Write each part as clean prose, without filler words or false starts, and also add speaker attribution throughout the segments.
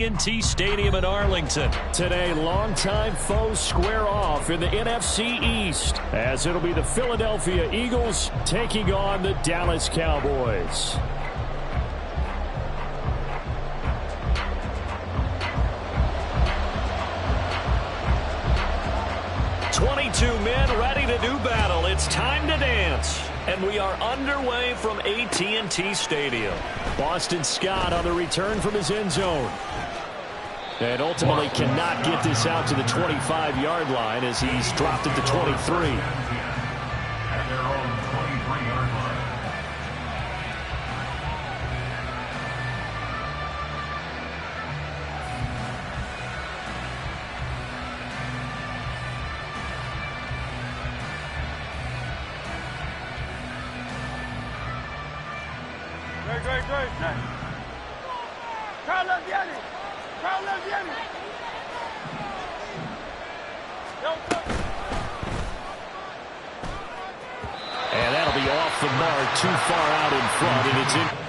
Speaker 1: AT&T Stadium in Arlington. Today, longtime foes square off in the NFC East, as it'll be the Philadelphia Eagles taking on the Dallas Cowboys. Men ready to do battle. It's time to dance. And we are underway from AT&T Stadium. Boston Scott on the return from his end zone. And ultimately cannot get this out to the 25-yard line as he's dropped at the 23.
Speaker 2: And that'll be off the mark, too far out in front, and it's in.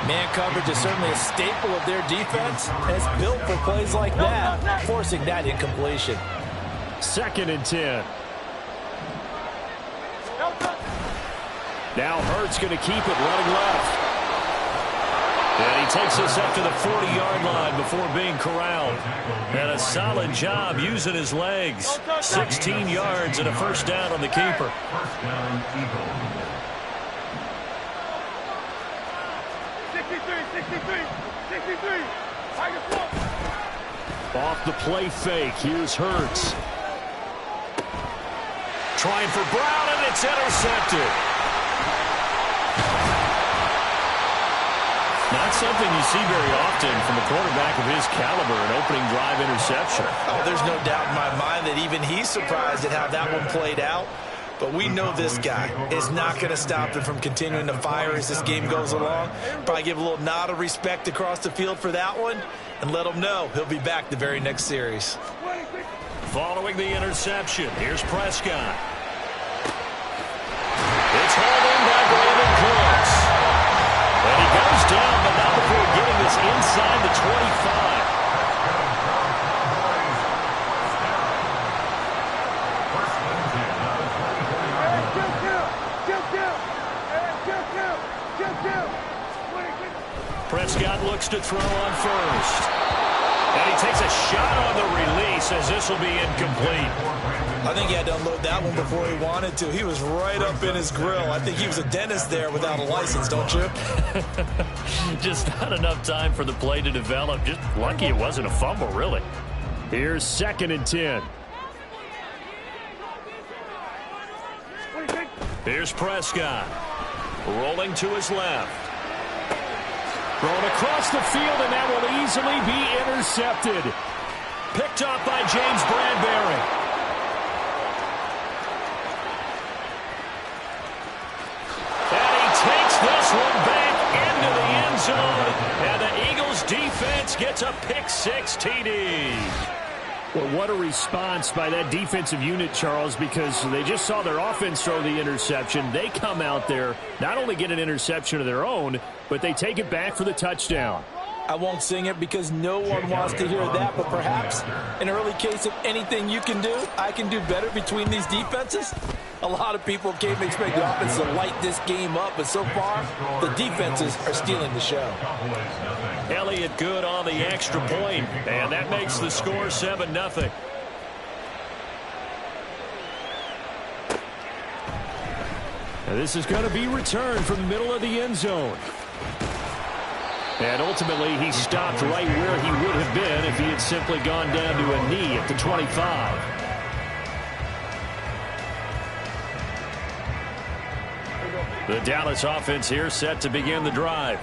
Speaker 3: Man coverage is certainly a staple of their defense, and it's built for plays like that, forcing that incompletion.
Speaker 2: 2nd and 10. Now Hurts going to keep it running left. And he takes us up to the 40-yard line before being corralled. And a solid job using his legs. 16 yards and a first down on the keeper. Off the play fake, here's Hurts. Trying for Brown, and it's intercepted. Not something you see very often from a quarterback of his caliber, an opening drive interception.
Speaker 3: Oh, there's no doubt in my mind that even he's surprised at how that one played out. But we know this guy is not going to stop him from continuing to fire as this game goes along. Probably give a little nod of respect across the field for that one and let him know he'll be back the very next series.
Speaker 1: Following the interception, here's Prescott. It's hauled in by Brandon Cooks. And he goes down, but not before getting this inside the 25. Prescott looks to throw on first. And he takes a shot on the release as this will be incomplete.
Speaker 3: I think he had to unload that one before he wanted to. He was right up in his grill. I think he was a dentist there without a license, don't you?
Speaker 1: Just not enough time for the play to develop. Just lucky it wasn't a fumble, really.
Speaker 2: Here's 2nd and 10.
Speaker 1: Here's Prescott. Rolling to his left. Thrown across the field, and that will easily be intercepted. Picked up by James Bradbury. And he takes this one back into the end zone. And the Eagles defense gets a pick-6 TD.
Speaker 2: Well, what a response by that defensive unit, Charles, because they just saw their offense throw the interception. They come out there, not only get an interception of their own, but they take it back for the touchdown.
Speaker 3: I won't sing it because no one wants to hear that, but perhaps an early case of anything you can do, I can do better between these defenses. A lot of people came to expect the offense to light this game up, but so far, the defenses are stealing the show.
Speaker 1: Elliott good on the extra point, and that makes the score 7-0. This is going to be returned from the middle of the end zone. And ultimately, he stopped right where he would have been if he had simply gone down to a knee at the 25. The Dallas offense here set to begin the drive.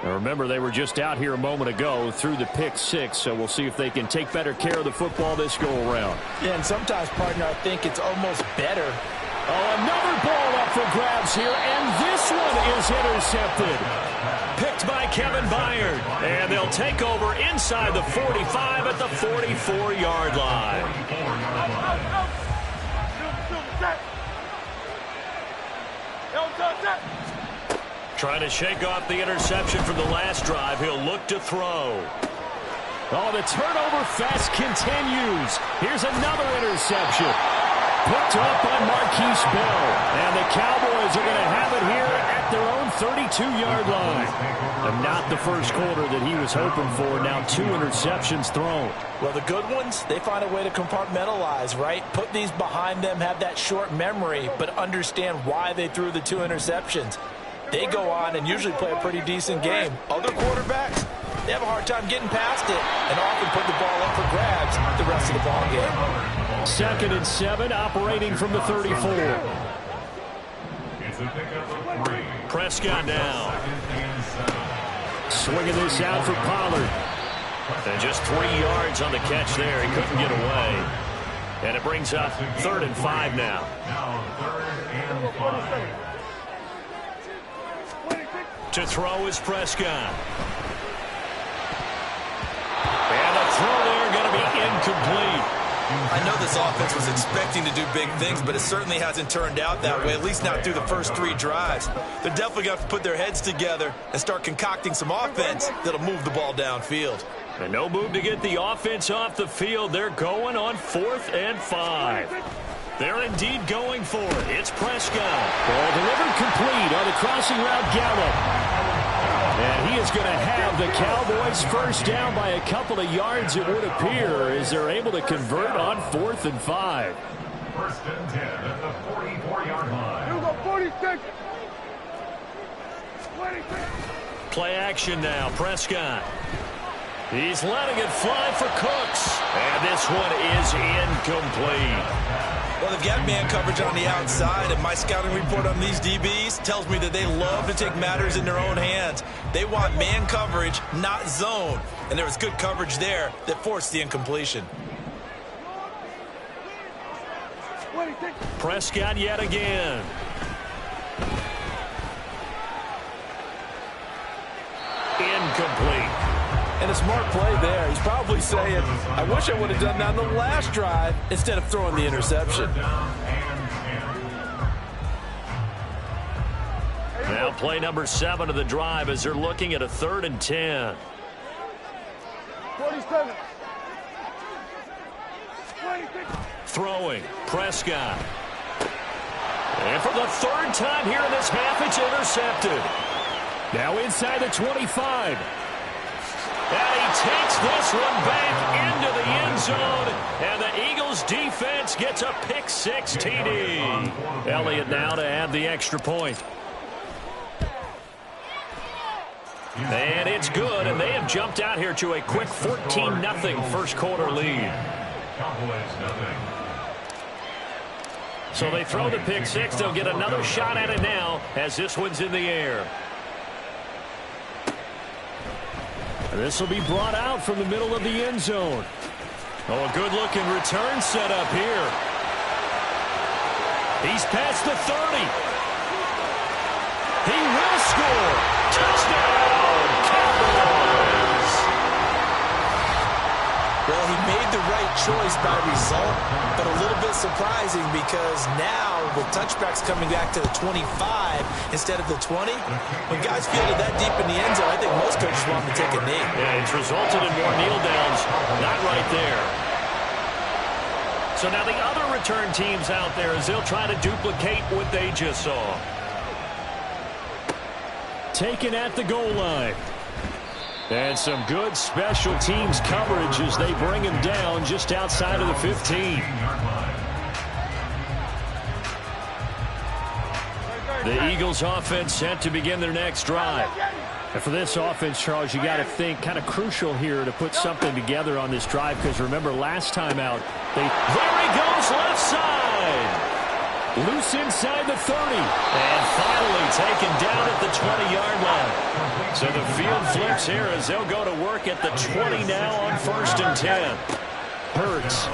Speaker 1: Now remember, they were just out here a moment ago through the pick 6, so we'll see if they can take better care of the football this go-around.
Speaker 3: Yeah, and sometimes, partner, I think it's almost better.
Speaker 1: Oh, another ball up for grabs here, and this one is intercepted. Picked by Kevin Byard, and they'll take over inside the 45 at the 44-yard line. Trying to shake off the interception from the last drive. He'll look to throw. Oh, the turnover fest continues. Here's another interception. Picked up by Marquise Bell. And the Cowboys are going to have it here at their own 32-yard line. And not the first quarter that he was hoping for. Now 2 interceptions thrown.
Speaker 3: Well, the good ones, they find a way to compartmentalize, right? Put these behind them, have that short memory, but understand why they threw the 2 interceptions. They go on and usually play a pretty decent game. Other quarterbacks, they have a hard time getting past it and often put the ball up for grabs the rest of the ball game.
Speaker 1: 2nd and 7, operating from the 34. Prescott now. Swinging this out for Pollard. And just 3 yards on the catch there. He couldn't get away. And it brings up 3rd and 5 now. To throw is Prescott. And the throw there going to be incomplete.
Speaker 3: I know this offense was expecting to do big things, but it certainly hasn't turned out that way, at least not through the first 3 drives. They're definitely going to have to put their heads together and start concocting some offense that'll move the ball downfield.
Speaker 1: And no move to get the offense off the field. They're going on 4th and 5. They're indeed going for it. It's Prescott. Ball delivered complete on the crossing route Gallup. And he is going to have the Cowboys first down by a couple of yards, it would appear, as they're able to convert on 4th and 5.
Speaker 2: 1st and 10 at the 44-yard line.
Speaker 4: Here we go, 46. 26.
Speaker 1: Play action now, Prescott. He's letting it fly for Cooks. And this one is incomplete.
Speaker 3: Well, they've got man coverage on the outside, and my scouting report on these DBs tells me that they love to take matters in their own hands. They want man coverage, not zone. And there was good coverage there that forced the incompletion.
Speaker 1: Prescott yet again. Incomplete.
Speaker 3: And a smart play there. He's probably saying, I wish I would have done that on the last drive instead of throwing the interception.
Speaker 1: Now play number 7 of the drive as they're looking at a 3rd and 10.
Speaker 4: 47. 26.
Speaker 1: Throwing, Prescott. And for the 3rd time here in this half, it's intercepted. Now inside the 25. And he takes this one back into the end zone. And the Eagles defense gets a pick 6 TD. Elliott now to add the extra point. And it's good, and they have jumped out here to a quick 14-0 first quarter lead. So they throw the pick 6. They'll get another shot at it now as this one's in the air. This will be brought out from the middle of the end zone. Oh, a good-looking return set up here. He's past the 30. He will score. Touchdown, Cowboys.
Speaker 3: Well, he made the right choice by result, but a little bit surprising because now with touchbacks coming back to the 25 instead of the 20, when guys fielded that deep in the end zone, I think most coaches want them to take a knee.
Speaker 1: Yeah, it's resulted in more kneel downs. Not right there. So now the other return teams out there as they'll try to duplicate what they just saw. Taken at the goal line. And some good special teams coverage as they bring him down just outside of the 15. The Eagles offense set to begin their next drive. And for this offense, Charles, you got to think kind of crucial here to put something together on this drive because remember last time out, there he goes left side. Loose inside the 30. And finally taken down at the 20-yard line. So the field flips here as they'll go to work at the 20 now on 1st and 10. Hurts.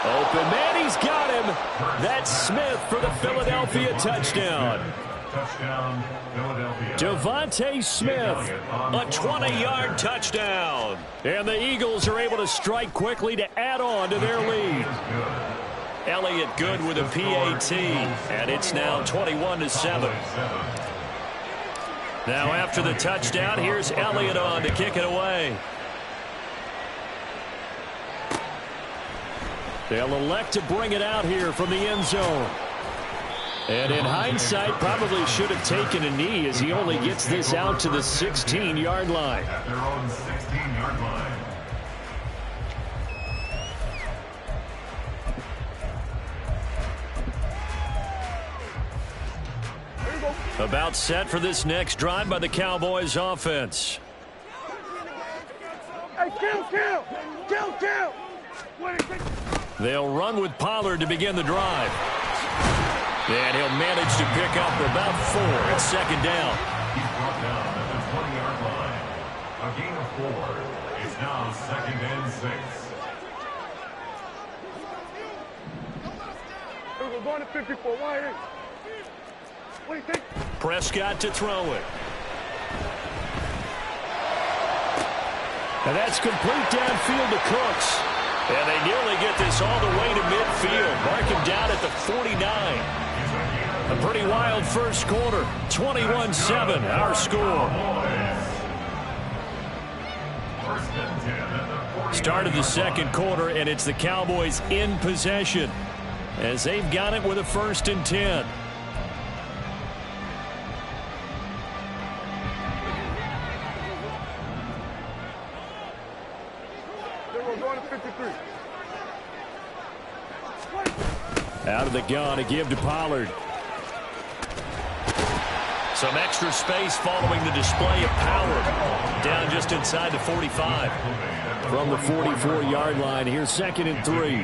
Speaker 1: Open man, he's got him. That's Smith for the Philadelphia touchdown. Devontae Smith, a 20-yard touchdown. And the Eagles are able to strike quickly to add on to their lead. Elliott good with a PAT, and it's now 21-7. Now after the touchdown, here's Elliott on to kick it away. They'll elect to bring it out here from the end zone. And in hindsight, probably should have taken a knee as he only gets this out to the 16-yard line.
Speaker 2: At their own 16-yard line.
Speaker 1: About set for this next drive by the Cowboys offense.
Speaker 4: Hey, kill!
Speaker 1: They'll run with Pollard to begin the drive. And he'll manage to pick up about 4 at second down.
Speaker 2: He's brought down at the 20-yard line. A gain of 4. It's now 2nd and 6.
Speaker 4: We're going to 54. Why ain't? What do you think?
Speaker 1: Prescott to throw it. And that's complete downfield to Cooks. And they nearly get this all the way to midfield. Mark him down at the 49. A pretty wild first quarter. 21-7, our score. Start of the second quarter, and it's the Cowboys in possession as they've got it with a 1st and 10.
Speaker 4: We're going to 53.
Speaker 1: Out of the gun to give to Pollard. Some extra space following the display of power. Down just inside the 45. From the 44-yard line, here's 2nd and 3.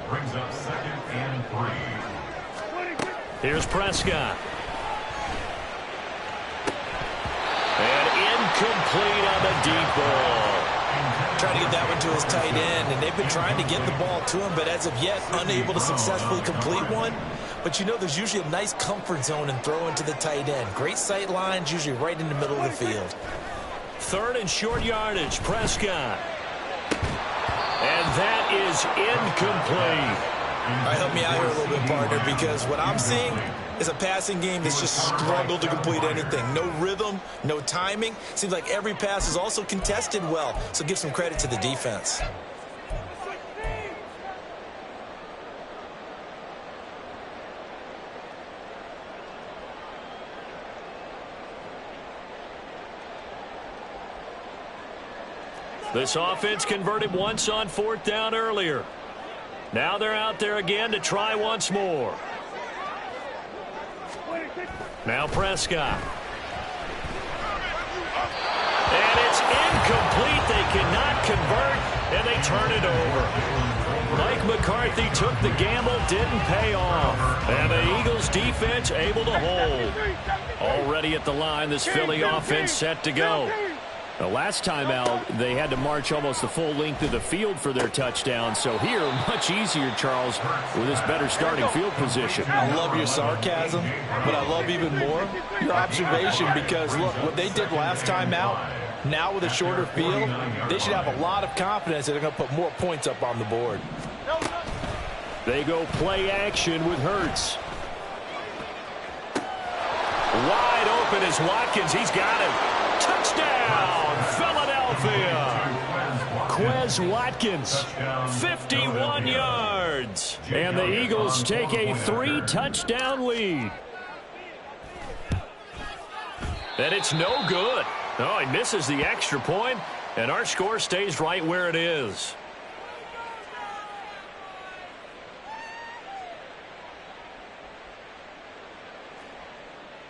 Speaker 2: Brings up 2nd and 3.
Speaker 1: Here's Prescott. And incomplete on the deep ball.
Speaker 3: Trying to get that one to his tight end, and they've been trying to get the ball to him, but as of yet, unable to successfully complete one. But you know, there's usually a nice comfort zone in throwing to the tight end. Great sight lines, usually right in the middle of the field.
Speaker 1: 3rd and short yardage, Prescott. And that is incomplete.
Speaker 3: All right, help me out here a little bit, partner, because what I'm seeing is a passing game that's just struggled to complete anything. No rhythm, no timing. Seems like every pass is also contested well, so give some credit to the defense.
Speaker 1: This offense converted once on 4th down earlier. Now they're out there again to try once more. Now Prescott. And it's incomplete. They cannot convert, and they turn it over. Mike McCarthy took the gamble, didn't pay off. And the Eagles defense able to hold. Already at the line, this Philly offense set to go. The last time out, they had to march almost the full length of the field for their touchdown. So here, much easier, Charles, with this better starting field position.
Speaker 3: I love your sarcasm, but I love even more your observation because, look, what they did last time out, Now with a shorter field, they should have a lot of confidence that they're going to put more points up on the board.
Speaker 1: They go play action with Hurts. Wide open is Watkins. He's got him. Touchdown, Philadelphia. Quez Watkins, 51 yards. And the Eagles take a 3-touchdown lead. And it's no good. Oh, he misses the extra point, and our score stays right where it is.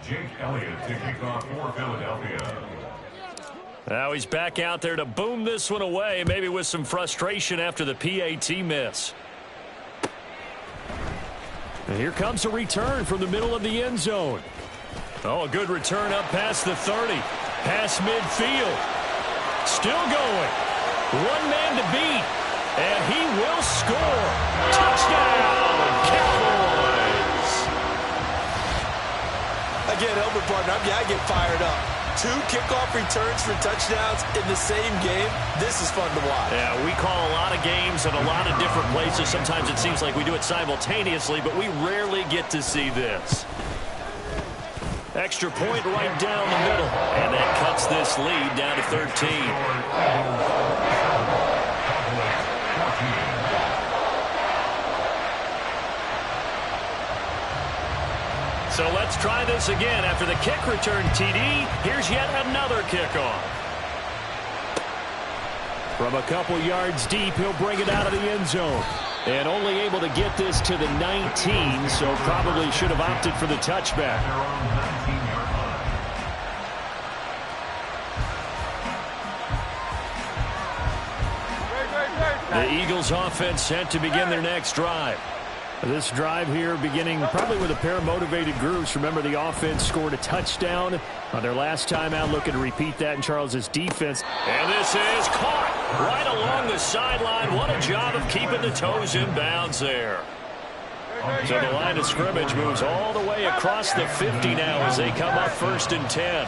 Speaker 2: Jake Elliott to kick off for Philadelphia.
Speaker 1: Now he's back out there to boom this one away, maybe with some frustration after the PAT miss. And here comes a return from the middle of the end zone. Oh, a good return up past the 30. Past midfield. Still going. One man to beat. And he will score. Touchdown, Cowboys.
Speaker 3: Again, Elmer partner, I get fired up. 2 kickoff returns for touchdowns in the same game. This is fun to watch.
Speaker 1: Yeah, we call a lot of games in a lot of different places. Sometimes it seems like we do it simultaneously, but we rarely get to see this. Extra point right down the middle. And that cuts this lead down to 13. So let's try this again. After the kick return TD, here's yet another kickoff. From a couple yards deep, he'll bring it out of the end zone. And only able to get this to the 19, so probably should have opted for the touchback. The Eagles offense set to begin their next drive. This drive here beginning probably with a pair of motivated groups. Remember, the offense scored a touchdown on their last time out, looking to repeat that in Charles's defense. And this is caught right along the sideline. What a job of keeping the toes in bounds there. So the line of scrimmage moves all the way across the 50 now as they come up 1st and 10.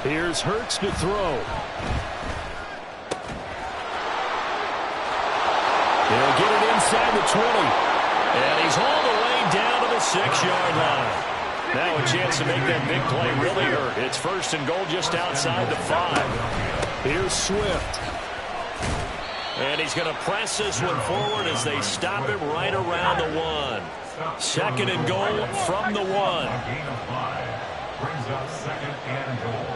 Speaker 1: Here's Hurts to throw. They'll get it inside the 20. And he's all the way down to the 6-yard line. Now a chance to make that big play really hurt. It's 1st and goal just outside the 5. Here's Swift. And he's going to press this one forward as they stop him right around the 1. 2nd and goal from the 1.
Speaker 2: Brings up 2nd and goal.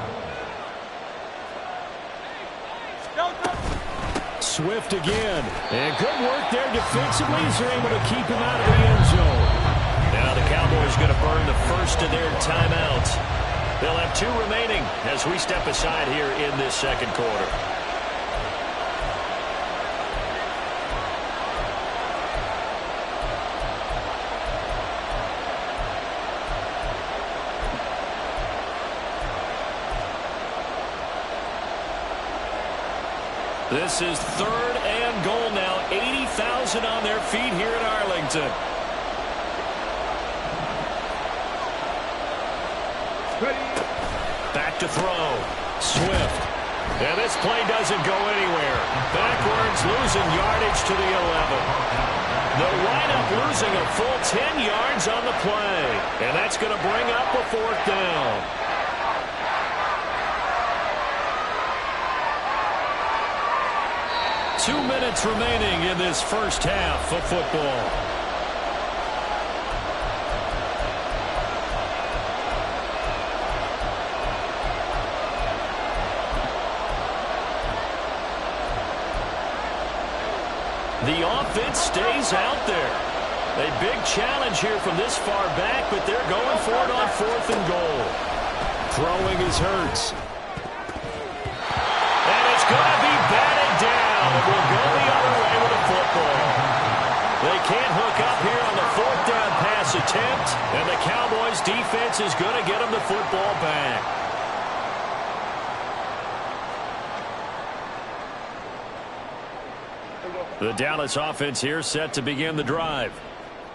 Speaker 1: Swift again. And good work there defensively as they're able to keep him out of the end zone. Now the Cowboys going to burn the first of their timeouts. They'll have 2 remaining as we step aside here in this 2nd quarter. This is 3rd and goal now. 80,000 on their feet here in Arlington. Back to throw. Swift. And this play doesn't go anywhere. Backwards, losing yardage to the 11. The windup losing a full 10 yards on the play. And that's going to bring up a 4th down. Two minutes remaining in this first half of football. The offense stays out there. A big challenge here from this far back, but they're going for it on 4th and goal. Throwing is Hurts. And it's going to be batted down. It will go the other way with the football. They can't hook up here on the 4th down pass attempt, and the Cowboys defense is going to get them the football back. The Dallas offense here set to begin the drive.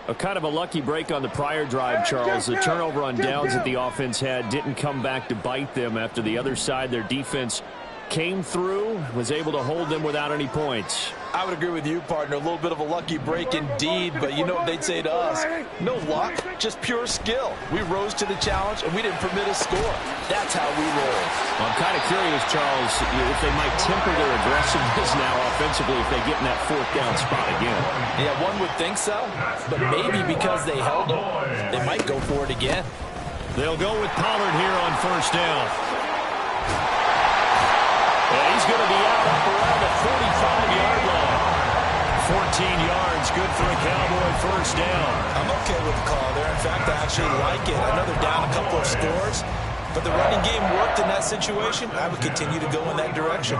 Speaker 1: A kind of a lucky break on the prior drive, Charles. The turnover on downs that the offense had didn't come back to bite them after the other side. Their defense came through, was able to hold them without any points.
Speaker 3: I would agree with you, partner. A little bit of a lucky break indeed, but you know what they'd say to us? No luck, just pure skill. We rose to the challenge, and we didn't permit a score. That's how we roll.
Speaker 1: Well, I'm kind of curious, Charles, if they might temper their aggressiveness now offensively if they get in that fourth down spot again.
Speaker 3: Yeah, one would think so, but maybe because they held them, they might go for it again.
Speaker 1: They'll go with Pollard here on first down. And he's going to be out up around the 45-yard line. 14 yards, good for a Cowboy first down.
Speaker 3: I'm okay with the call there. In fact, I actually like it. I know they're down a couple of scores, but the running game worked in that situation. I would continue to go in that direction.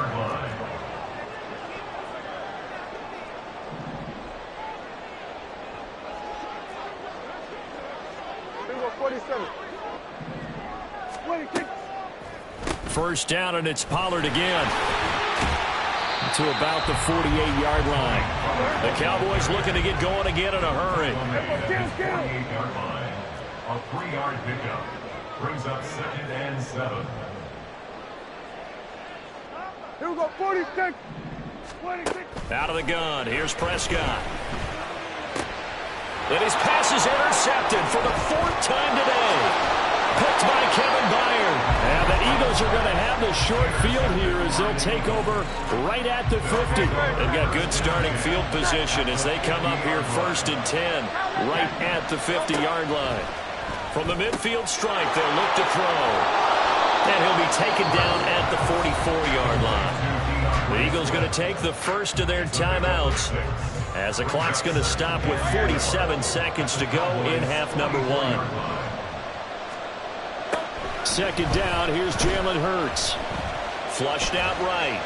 Speaker 1: First down, and it's Pollard again. To about the 48-yard line. The Cowboys looking to get going again in a hurry.
Speaker 2: A 3-yard pickup brings up 2nd and 7.
Speaker 4: Here we go, 46. 26.
Speaker 1: Out of the gun. Here's Prescott. And his pass is intercepted for the 4th time today. Picked by Kevin Byard. And the Eagles are going to have the short field here as they'll take over right at the 50. They've got good starting field position as they come up here 1st and 10 right at the 50-yard line. From the midfield stripe, they'll look to throw. And he'll be taken down at the 44-yard line. The Eagles going to take the first of their timeouts as the clock's going to stop with 47 seconds to go in half number 1. Second down, here's Jalen Hurts. Flushed out right.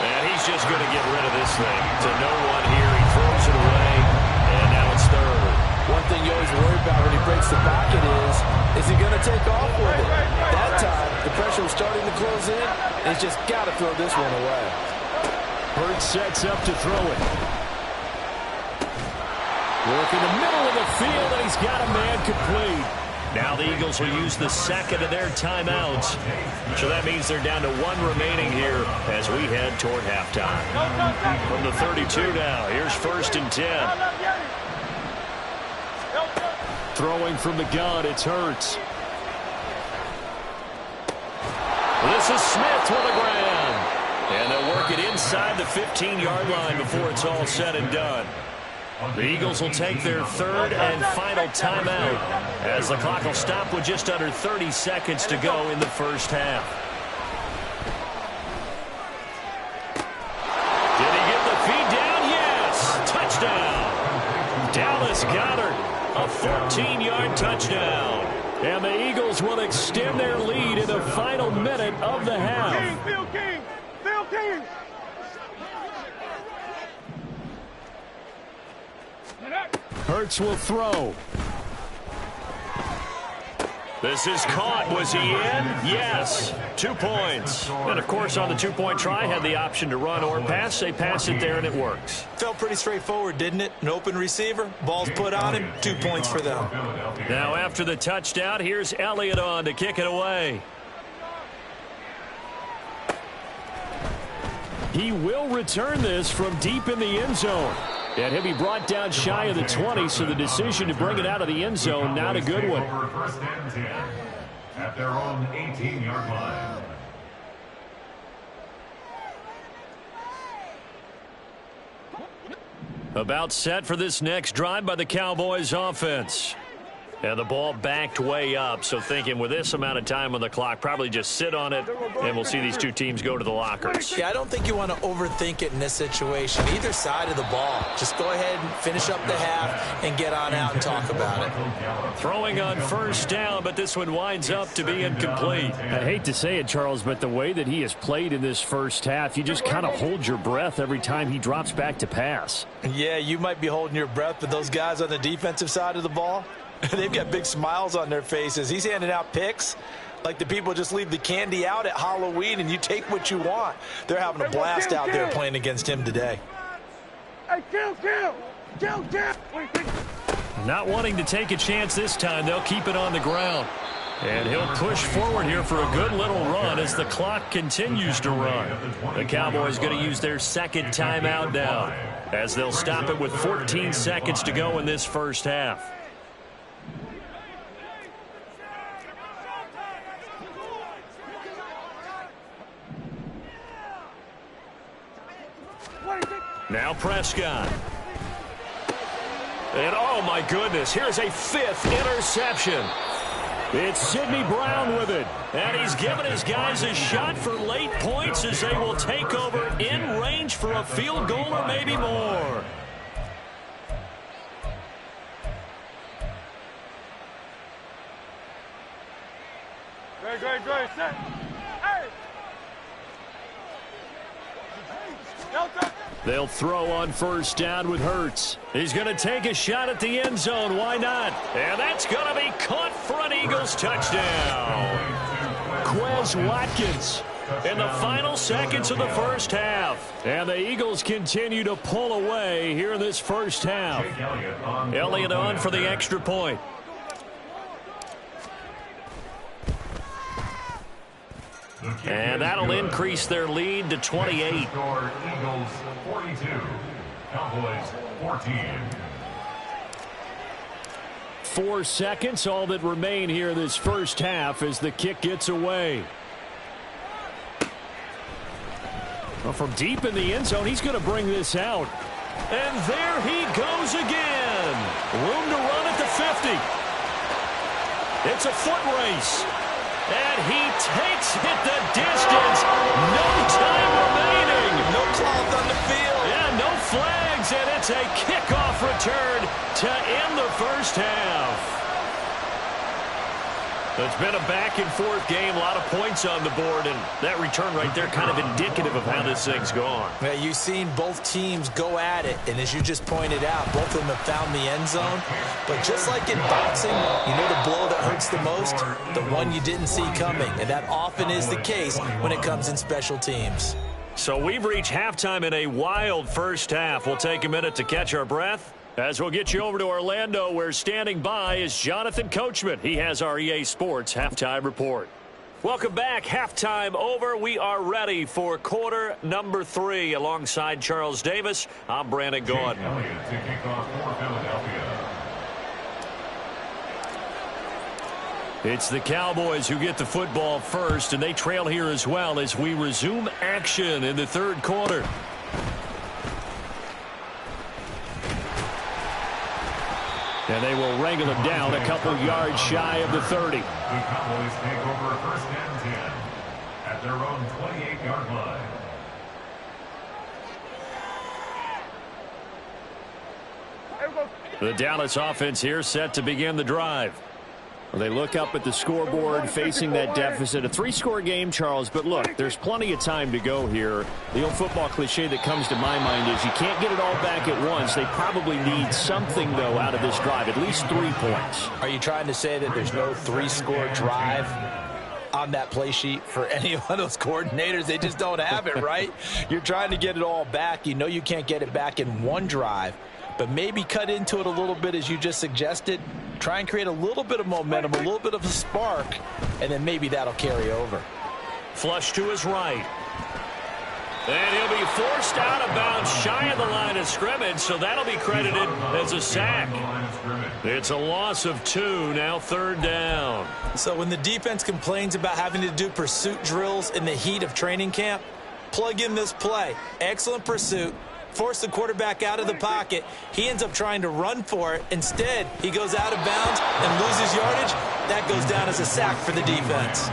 Speaker 1: And he's just going to get rid of this thing. To no one here, he throws it away, and now it's 3rd.
Speaker 3: One thing you always worry about when he breaks the pocket is he going to take off with it? That time, the pressure was starting to close in, and he's just got to throw this one away.
Speaker 1: Hurts sets up to throw it. Work in the middle of the field, and he's got a man complete. Now the Eagles will use the second of their timeouts. So that means they're down to 1 remaining here as we head toward halftime. From the 32 now, here's 1st and 10. Throwing from the gun, it's Hurts. This is Smith with the ground. And they'll work it inside the 15-yard line before it's all said and done. The Eagles will take their 3rd and final timeout as the clock will stop with just under 30 seconds to go in the first half. Did he get the feed down? Yes! Touchdown! Dallas Goedert, a 14-yard touchdown. And the Eagles will extend their lead in the final minute of the half.
Speaker 4: Phil King! Phil King!
Speaker 1: Hurts will throw. This is caught. Was he in? Yes. 2 points. And, of course, on the 2-point try, had the option to run or pass. They pass it there, and it works.
Speaker 3: Felt pretty straightforward, didn't it? An open receiver, ball's put on him, 2 points for them.
Speaker 1: Now, after the touchdown, here's Elliott on to kick it away. He will return this from deep in the end zone. And he'll be brought down shy of the 20, so the decision to bring it out of the end zone, not a good one.
Speaker 2: First and 10 at their own 18-yard line.
Speaker 1: About set for this next drive by the Cowboys offense. And the ball backed way up, so thinking with this amount of time on the clock, probably just sit on it, and we'll see these two teams go to the lockers.
Speaker 3: Yeah, I don't think you want to overthink it in this situation. Either side of the ball. Just go ahead and finish up the half and get on out and talk about it.
Speaker 1: Throwing on first down, but this one winds up to be incomplete. I hate to say it, Charles, but the way that he has played in this first half, you just kind of hold your breath every time he drops back to pass.
Speaker 3: Yeah, you might be holding your breath, but those guys on the defensive side of the ball, they've got big smiles on their faces. He's handing out picks like the people just leave the candy out at Halloween and you take what you want. They're having a blast out there playing against him today.
Speaker 4: Hey, kill!
Speaker 1: Not wanting to take a chance this time, they'll keep it on the ground. And he'll push forward here for a good little run as the clock continues to run. The Cowboys going to use their second timeout now, as they'll stop it with 14 seconds to go in this first half. Now Prescott. And oh my goodness, here's a 5th interception. It's Sidney Brown with it. And he's given his guys a shot for late points as they will take over in range for a field goal or maybe more.
Speaker 4: Great, set. Hey! Delta!
Speaker 1: They'll throw on first down with Hurts. He's going to take a shot at the end zone. Why not? And that's going to be caught for an Eagles touchdown. Quez Watkins in the final seconds of the first half. And the Eagles continue to pull away here in this first half. Elliott on for the extra point. And that'll increase their lead to 28.
Speaker 2: Eagles 42, Cowboys 14.
Speaker 1: 4 seconds, all that remain here this first half as the kick gets away. Well, from deep in the end zone, he's going to bring this out. And there he goes again. Room to run at the 50. It's a foot race. And he takes it the distance. No time remaining.
Speaker 3: No cloth on the field.
Speaker 1: Yeah, no flags, and it's a kickoff return to end the first half. It's been a back-and-forth game, a lot of points on the board, and that return right there kind of indicative of how this thing's gone.
Speaker 3: Yeah, you've seen both teams go at it, and as you just pointed out, both of them have found the end zone. But just like in boxing, you know the blow that hurts the most? The one you didn't see coming, and that often is the case when it comes in special teams.
Speaker 1: So we've reached halftime in a wild first half. We'll take a minute to catch our breath, as we'll get you over to Orlando, where standing by is Jonathan Coachman. He has our EA Sports Halftime Report. Welcome back. Halftime over. We are ready for quarter number 3. Alongside Charles Davis, I'm Brandon Gaudin.
Speaker 2: Elliott to kick off for Philadelphia.
Speaker 1: It's the Cowboys who get the football first, and they trail here as well as we resume action in the third quarter. And they will wrangle him down a couple yards shy of the 30.
Speaker 2: The Cowboys take over first and 10 at their own 28-yard line.
Speaker 1: The Dallas offense here set to begin the drive. Well, they look up at the scoreboard facing that deficit. A 3-score game, Charles, but look, there's plenty of time to go here. The old football cliche that comes to my mind is you can't get it all back at once. They probably need something, though, out of this drive, at least 3 points.
Speaker 3: Are you trying to say that there's no 3-score drive on that play sheet for any one of those coordinators? They just don't have it, right? You're trying to get it all back. You know you can't get it back in one drive, but maybe cut into it a little bit as you just suggested. Try and create a little bit of momentum, a little bit of a spark, and then maybe that'll carry over.
Speaker 1: Flush to his right. And he'll be forced out of bounds shy of the line of scrimmage, so that'll be credited as a sack. It's a loss of 2, now third down.
Speaker 3: So when the defense complains about having to do pursuit drills in the heat of training camp, plug in this play. Excellent pursuit. Force the quarterback out of the pocket. He ends up trying to run for it. Instead, he goes out of bounds and loses yardage. That goes down as a sack for the defense.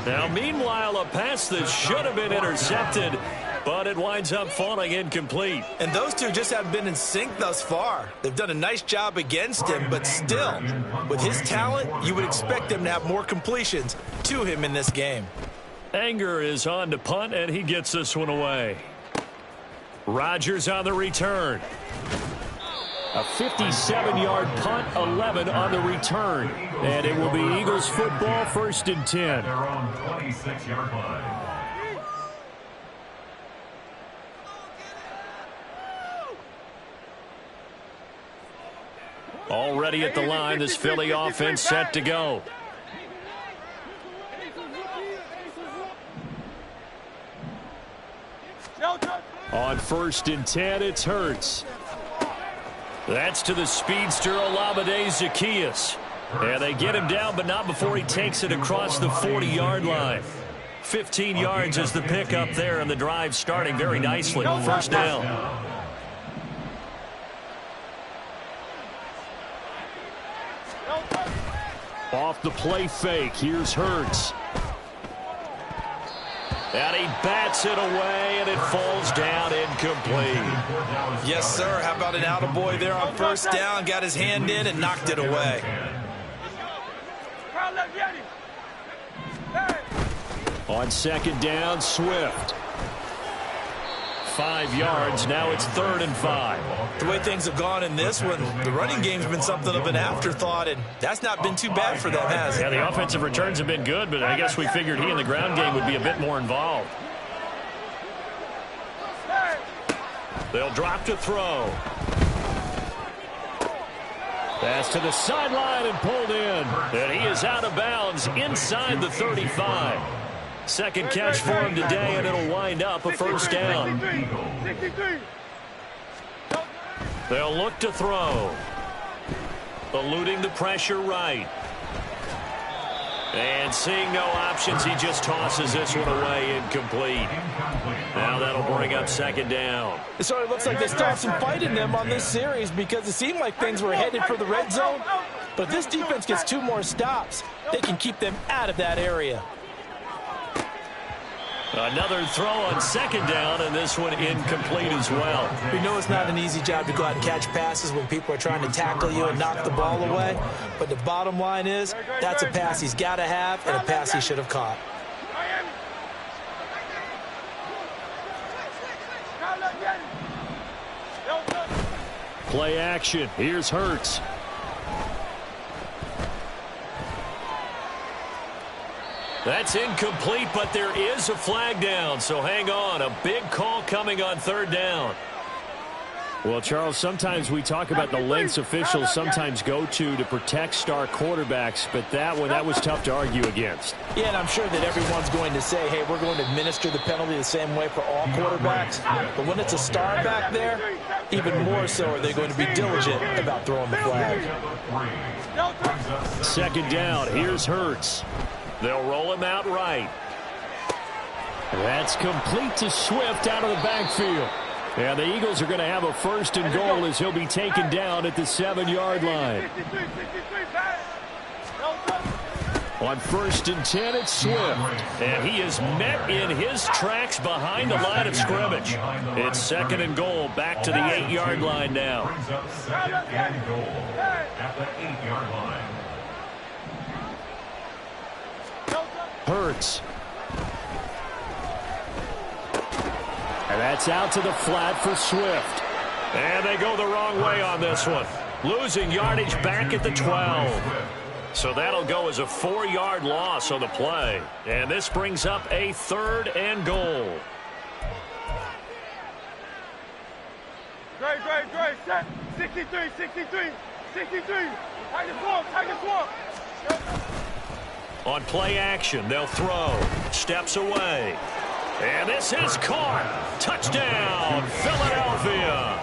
Speaker 1: Now, meanwhile, a pass that should have been intercepted, but it winds up falling incomplete.
Speaker 3: And those two just haven't been in sync thus far. They've done a nice job against him, but still, with his talent, you would expect them to have more completions to him in this game.
Speaker 1: Anger is on to punt, and he gets this one away. Rodgers on the return. A 57-yard punt, 11 on the return. And it will be Eagles football, 1st and 10.
Speaker 2: Their own 26-yard line.
Speaker 1: Already at the line, this Philly offense set to go. On 1st and 10, it's Hurts. That's to the speedster Olamide Zaccheaus. And they get him down, but not before he takes it across the 40-yard line. 15 yards is the pickup there, and the drive starting very nicely. First down. Off the play fake, here's Hurts. And he bats it away, and it falls down incomplete.
Speaker 3: Yes, sir. How about an attaboy there on first down? Got his hand in and knocked it away.
Speaker 1: On 2nd down, Swift. 5 yards. Now it's 3rd and 5.
Speaker 3: The way things have gone in this one, the running game's been something of an afterthought, and that's not been too bad for them, has it?
Speaker 1: Yeah, the offensive returns have been good, but I guess we figured he in the ground game would be a bit more involved. They'll drop to throw. Pass to the sideline and pulled in. And he is out of bounds inside the 35. Second catch for him today, and it'll wind up a first down. They'll look to throw. Eluding the pressure right. And seeing no options, he just tosses this one away incomplete. Now that'll bring up 2nd down.
Speaker 3: So it looks like they still have some fight in them on this series because it seemed like things were headed for the red zone. But if this defense gets 2 more stops, they can keep them out of that area.
Speaker 1: Another throw on 2nd down, and this one incomplete as well.
Speaker 3: We know it's not an easy job to go out and catch passes when people are trying to tackle you and knock the ball away. But the bottom line is, that's a pass he's got to have and a pass he should have caught.
Speaker 1: Play action. Here's Hurts. That's incomplete, but there is a flag down, so hang on. A big call coming on 3rd down. Well, Charles, sometimes we talk about the lengths officials sometimes go to protect star quarterbacks, but that was tough to argue against.
Speaker 3: Yeah, and I'm sure that everyone's going to say, hey, we're going to administer the penalty the same way for all quarterbacks. But when it's a star back there, even more so are they going to be diligent about throwing the flag.
Speaker 1: 2nd down. Here's Hurts. They'll roll him out right. That's complete to Swift out of the backfield. And the Eagles are going to have a 1st and goal as he'll be taken down at the 7-yard line. On 1st and 10, it's Swift. And he is met in his tracks behind the line of scrimmage. It's 2nd and goal, back to the 8-yard line now. Hurts. And that's out to the flat for Swift. And they go the wrong way on this one. Losing yardage back at the 12. So that'll go as a 4-yard loss on the play. And this brings up a 3rd and goal.
Speaker 4: Great. Set. 63. Tiger swamp.
Speaker 1: On play action, they'll throw. Steps away. And this is caught. Touchdown, Philadelphia.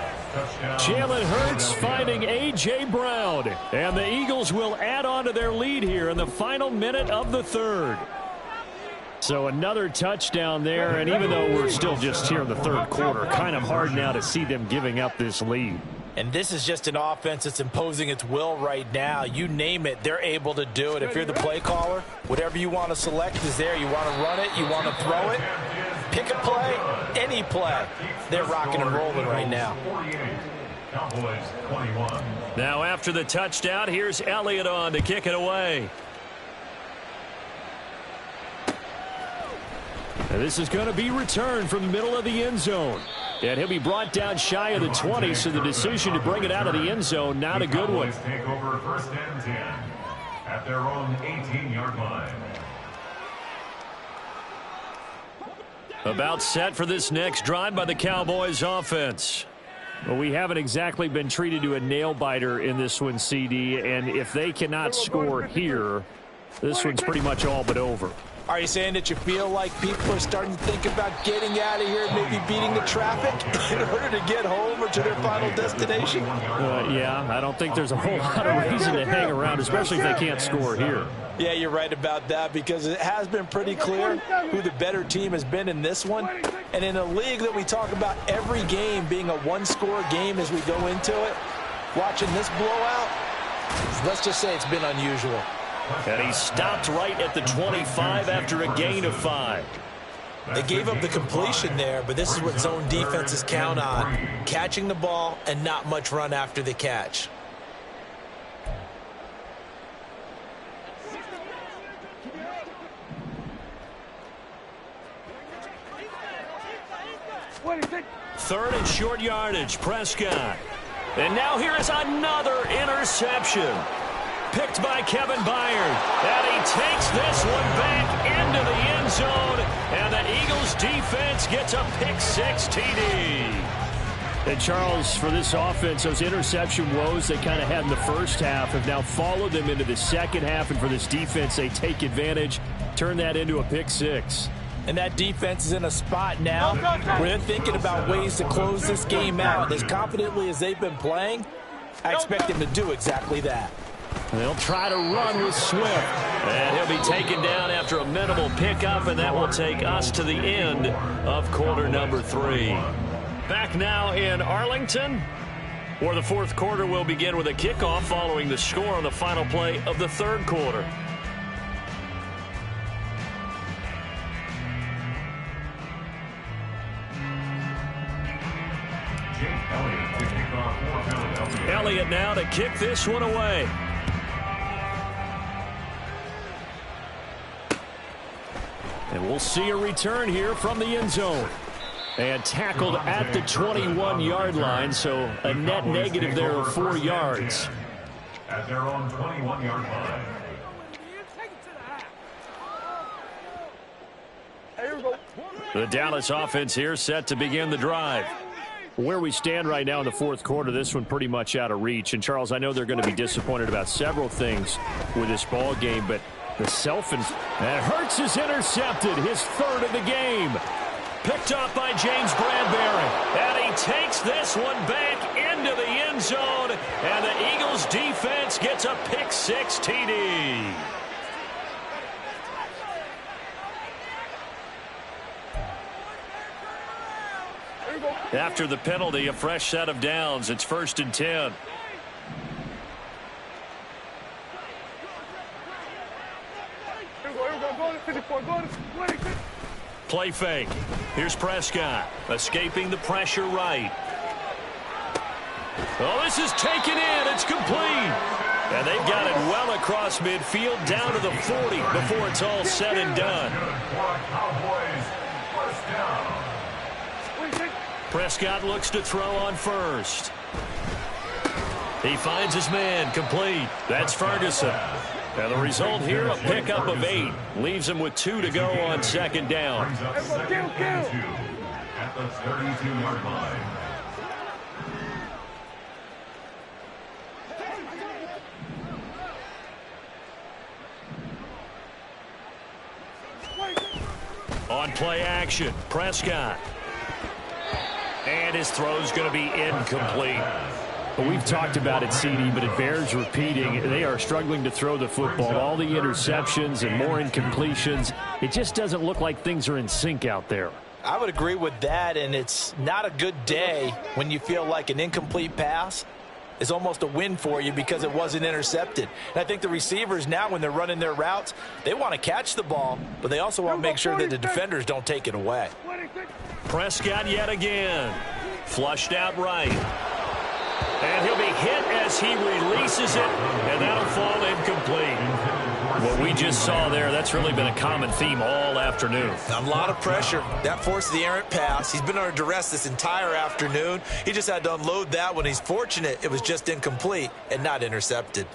Speaker 1: Jalen Hurts finding A.J. Brown. And the Eagles will add on to their lead here in the final minute of the 3rd. So another touchdown there, and even though we're still just here in the 3rd quarter, kind of hard now to see them giving up this lead.
Speaker 3: And this is just an offense that's imposing its will right now. You name it, they're able to do it. If you're the play caller, whatever you want to select is there. You want to run it, you want to throw it, pick a play, any play. They're rocking and rolling right now.
Speaker 1: Now after the touchdown, here's Elliott on to kick it away. And this is going to be returned from the middle of the end zone. And he'll be brought down shy of the 20, so the decision to bring it out of the end zone, not a good one.
Speaker 2: Take over 1st and 10 at their own 18-yard line.
Speaker 1: About set for this next drive by the Cowboys offense. Well, we haven't exactly been treated to a nail-biter in this one, CD, and if they cannot score here, this one's pretty much all but over.
Speaker 3: Are you saying that you feel like people are starting to think about getting out of here and maybe beating the traffic in order to get home or to their final destination?
Speaker 1: Yeah, I don't think there's a whole lot of reason to hang around, especially if they can't score here.
Speaker 3: Yeah, you're right about that, because it has been pretty clear who the better team has been in this one. And in a league that we talk about every game being a one-score game as we go into it, watching this blowout, let's just say it's been unusual.
Speaker 1: And he stopped right at the 25 after a gain of 5.
Speaker 3: They gave up the completion there, but this is what zone defenses count on: catching the ball and not much run after the catch.
Speaker 1: Third and short yardage, Prescott. And now here is another interception. Picked by Kevin Byard. And he takes this one back into the end zone. And the Eagles defense gets a pick-6 TD. And Charles, for this offense, those interception woes they kind of had in the first half have now followed them into the second half. And for this defense, they take advantage, turn that into a pick-6.
Speaker 3: And that defense is in a spot now where they're thinking about ways to close this game out. As confidently as they've been playing, I expect them to do exactly that.
Speaker 1: They'll try to run with Swift. And he'll be taken down after a minimal pickup, and that will take us to the end of quarter number 3. Back now in Arlington, where the fourth quarter will begin with a kickoff following the score on the final play of the third quarter. Elliott now to kick this one away. And we'll see a return here from the end zone. And tackled at the 21-yard line, so a net negative there of 4 yards.
Speaker 2: At their own 21-yard line.
Speaker 1: The Dallas offense here set to begin the drive. Where we stand right now in the fourth quarter, this one pretty much out of reach. And, Charles, I know they're going to be disappointed about several things with this ball game, but the and Hurts is intercepted, his third of the game. Picked up by James Bradbury. And he takes this one back into the end zone. And the Eagles defense gets a pick-6 TD. After the penalty, a fresh set of downs. It's 1st and 10. Play fake. Here's Prescott. Escaping the pressure right. Oh, this is taken in. It's complete. And they've got it well across midfield down to the 40 before it's all said and done. Prescott looks to throw on first. He finds his man, complete. That's Ferguson. And the result here, a pickup of 8. Leaves him with 2 to go on second down.
Speaker 2: At the 32-yard line.
Speaker 1: On play action, Prescott. And his throw's going to be incomplete. We've talked about it, CD, but it bears repeating. They are struggling to throw the football. All the interceptions and more incompletions. It just doesn't look like things are in sync out there.
Speaker 3: I would agree with that, and it's not a good day when you feel like an incomplete pass is almost a win for you because it wasn't intercepted. And I think the receivers now, when they're running their routes, they want to catch the ball, but they also want to make sure that the defenders don't take it away.
Speaker 1: Prescott yet again. Flushed out right. And he'll be hit as he releases it, and that'll fall incomplete. What we just saw there, that's really been a common theme all afternoon.
Speaker 3: A lot of pressure. That forced the errant pass. He's been under duress this entire afternoon. He just had to unload that one. He's fortunate it was just incomplete and not intercepted.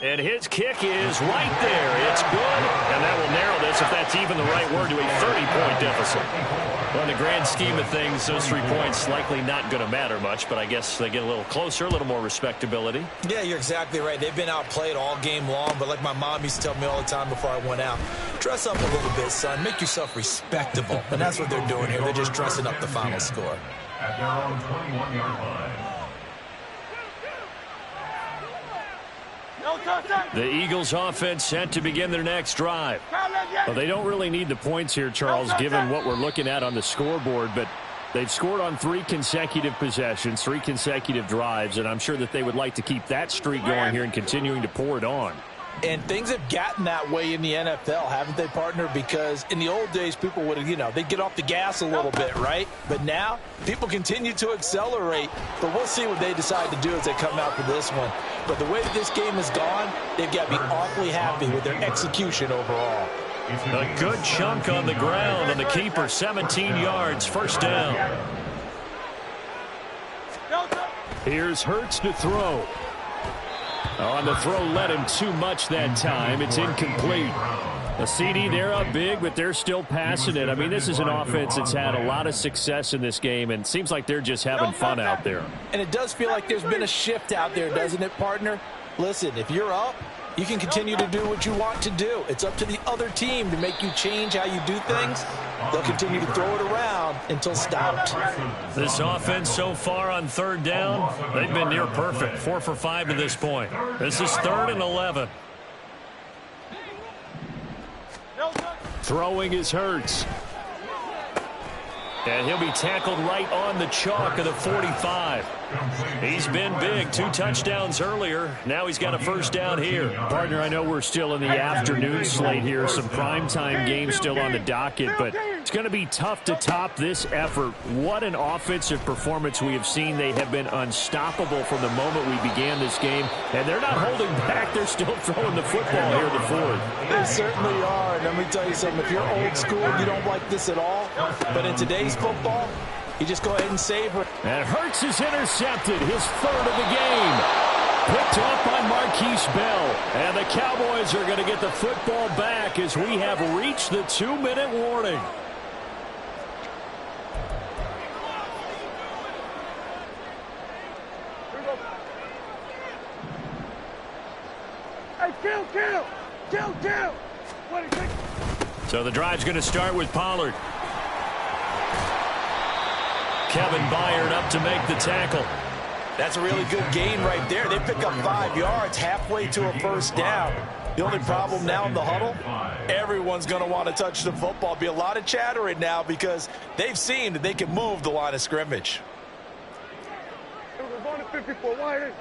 Speaker 1: And his kick is right there. It's good, and that will narrow this, if that's even the right word, to a 30-point deficit. Well, in the grand scheme of things, those 3 points likely not going to matter much, but I guess they get a little closer, a little more respectability.
Speaker 3: Yeah, you're exactly right. They've been outplayed all game long, but like my mom used to tell me all the time before I went out, dress up a little bit, son. Make yourself respectable. And that's what they're doing here. They're just dressing up the final score.
Speaker 2: At their own 21-yard line.
Speaker 1: The Eagles offense set to begin their next drive. Well, they don't really need the points here, Charles, given what we're looking at on the scoreboard, but they've scored on 3 consecutive possessions, 3 consecutive drives, and I'm sure that they would like to keep that streak going here and continuing to pour it on.
Speaker 3: And things have gotten that way in the NFL, haven't they, partner? Because in the old days, people would have, they'd get off the gas a little bit, right? But now, people continue to accelerate. But we'll see what they decide to do as they come out for this one. But the way that this game has gone, they've got to be awfully happy with their execution overall.
Speaker 1: A good chunk on the ground, and the keeper, 17 yards, first down. Here's Hurts to throw. On the throw, led him too much that time. It's incomplete. A CD, they're up big, but they're still passing it. I mean, this is an offense that's had a lot of success in this game, and it seems like they're just having fun out there.
Speaker 3: And it does feel like there's been a shift out there, doesn't it, partner? Listen, if you're up, you can continue to do what you want to do. It's up to the other team to make you change how you do things. They'll continue to throw it around until stopped.
Speaker 1: This offense so far on third down, they've been near perfect. 4 for 5 to this point. This is 3rd and 11. Throwing is Hurts. And he'll be tackled right on the chalk of the 45. He's been big. 2 touchdowns earlier. Now he's got a first down here. Partner, I know we're still in the afternoon slate here. Some primetime games still on the docket, but it's going to be tough to top this effort. What an offensive performance we have seen. They have been unstoppable from the moment we began this game, and they're not holding back. They're still throwing the football here in the 4th.
Speaker 3: They certainly are. And let me tell you something. If you're old school, you don't like this at all. But in today's football, you just go ahead and savor it.
Speaker 1: And Hurts is intercepted, his 3rd of the game. Picked off by Marquise Bell. And the Cowboys are going to get the football back as we have reached the 2-minute warning.
Speaker 4: Hey, kill.
Speaker 1: So the drive's going to start with Pollard. Kevin Byard up to make the tackle.
Speaker 3: That's a really good gain right there. They pick up 5 yards halfway to a first down. The only problem now in the huddle, everyone's going to want to touch the football. Be a lot of chattering now because they've seen that they can move the line of scrimmage.
Speaker 4: We're going to 54. Why?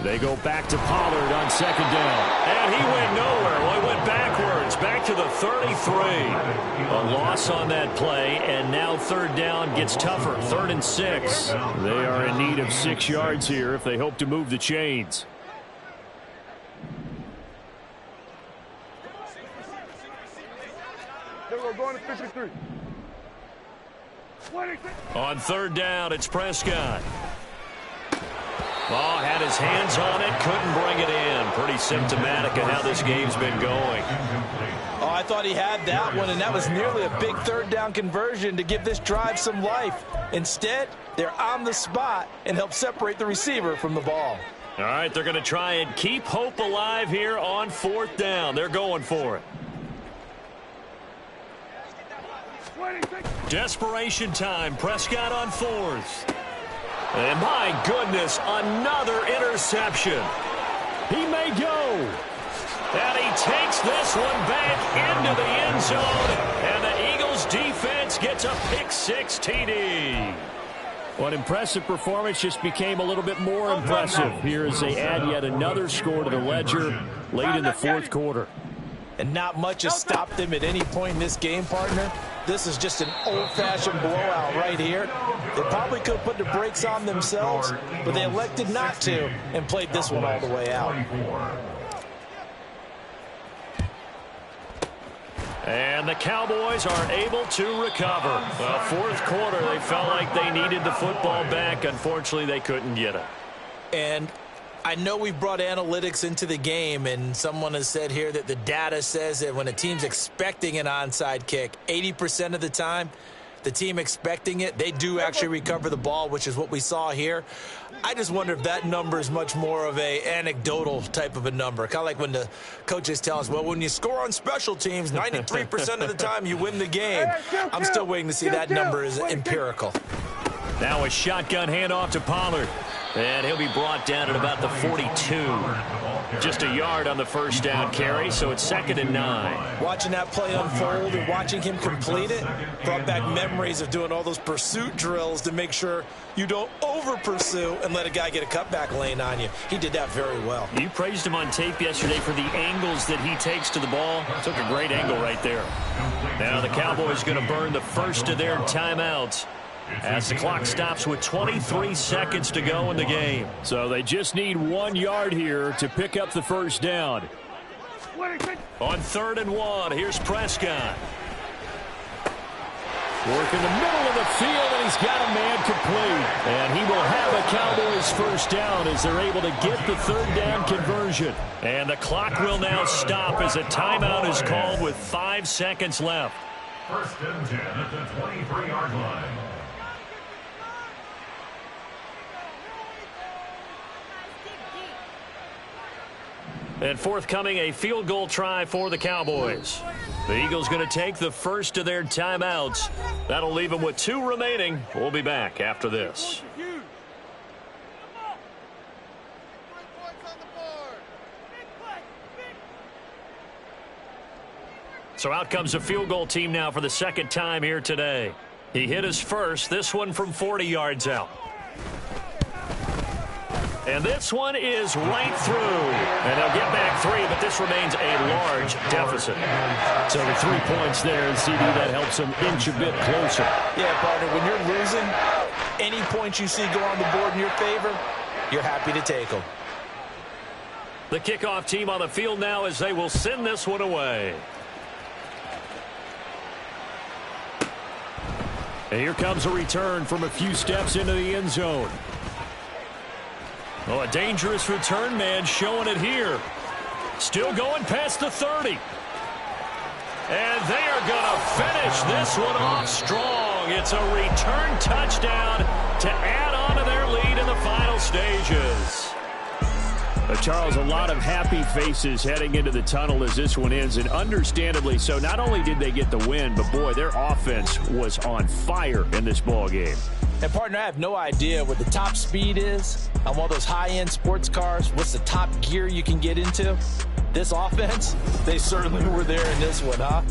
Speaker 1: They go back to Pollard on 2nd down. And he went nowhere. Well, he went backwards, back to the 33. A loss on that play, and now 3rd down gets tougher. 3rd and 6. They are in need of 6 yards here if they hope to move the chains.
Speaker 4: We're going to 53.
Speaker 1: On 3rd down, it's Prescott. Oh, had his hands on it, couldn't bring it in. Pretty symptomatic of how this game's been going.
Speaker 3: Oh, I thought he had that one, and that was nearly a big 3rd down conversion to give this drive some life. Instead, they're on the spot and help separate the receiver from the ball.
Speaker 1: All right, they're going to try and keep hope alive here on 4th down. They're going for it. Desperation time. Prescott on 4th. And my goodness, another interception. He may go. And he takes this one back into the end zone. And the Eagles defense gets a pick-6 TD. Well, an impressive performance just became a little bit more impressive here as they add yet another score to the ledger late in the 4th quarter.
Speaker 3: And not much has stopped them at any point in this game, partner. This is just an old-fashioned blowout right here. They probably could have put the brakes on themselves, but they elected not to and played this one all the way out.
Speaker 1: And the Cowboys are able to recover. Well, fourth quarter, they felt like they needed the football back. Unfortunately, they couldn't get it.
Speaker 3: And I know we brought analytics into the game, and someone has said here that the data says that when a team's expecting an onside kick, 80% of the time, the team expecting it, they do actually recover the ball, which is what we saw here. I just wonder if that number is much more of a anecdotal type of a number. Kind of like when the coaches tell us, well, when you score on special teams, 93% of the time you win the game. I'm still waiting to see that number is empirical.
Speaker 1: Now a shotgun handoff to Pollard. And he'll be brought down at about the 42. Just a yard on the first down carry, so it's 2nd and 9.
Speaker 3: Watching that play unfold and watching him complete it brought back memories of doing all those pursuit drills to make sure you don't over-pursue and let a guy get a cutback lane on you. He did that very well.
Speaker 1: You praised him on tape yesterday for the angles that he takes to the ball. Took a great angle right there. Now the Cowboys going to burn the first of their timeouts as the clock stops with 23 seconds to go in the game.
Speaker 2: So they just need 1 yard here to pick up the first down.
Speaker 1: On 3rd and 1, here's Prescott.
Speaker 2: Work in the middle of the field, and he's got a man complete. And he will have a Cowboys first down as they're able to get the 3rd down conversion.
Speaker 1: And the clock will now stop as a timeout is called with 5 seconds left.
Speaker 5: 1st and 10 at the 23-yard line.
Speaker 1: And forthcoming, a field goal try for the Cowboys. The Eagles going to take the first of their timeouts. That'll leave them with 2 remaining. We'll be back after this. So out comes the field goal team now for the 2nd time here today. He hit his first, this one from 40 yards out. And this one is right through. And they'll get back 3, but this remains a large deficit.
Speaker 2: So the 3 points there, and CD, that helps them inch a bit closer.
Speaker 3: Yeah, partner, when you're losing, any points you see go on the board in your favor, you're happy to take them.
Speaker 1: The kickoff team on the field now as they will send this one away.
Speaker 2: And here comes a return from a few steps into the end zone.
Speaker 1: Oh, a dangerous return man showing it here. Still going past the 30. And they are going to finish this one off strong. It's a return touchdown to add on to their lead in the final stages.
Speaker 2: Charles, a lot of happy faces heading into the tunnel as this one ends, and understandably so. Not only did they get the win, but boy, their offense was on fire in this ball game.
Speaker 3: And partner, I have no idea what the top speed is on one of those high-end sports cars. What's the top gear you can get into? This offense, they certainly were there in this one, huh?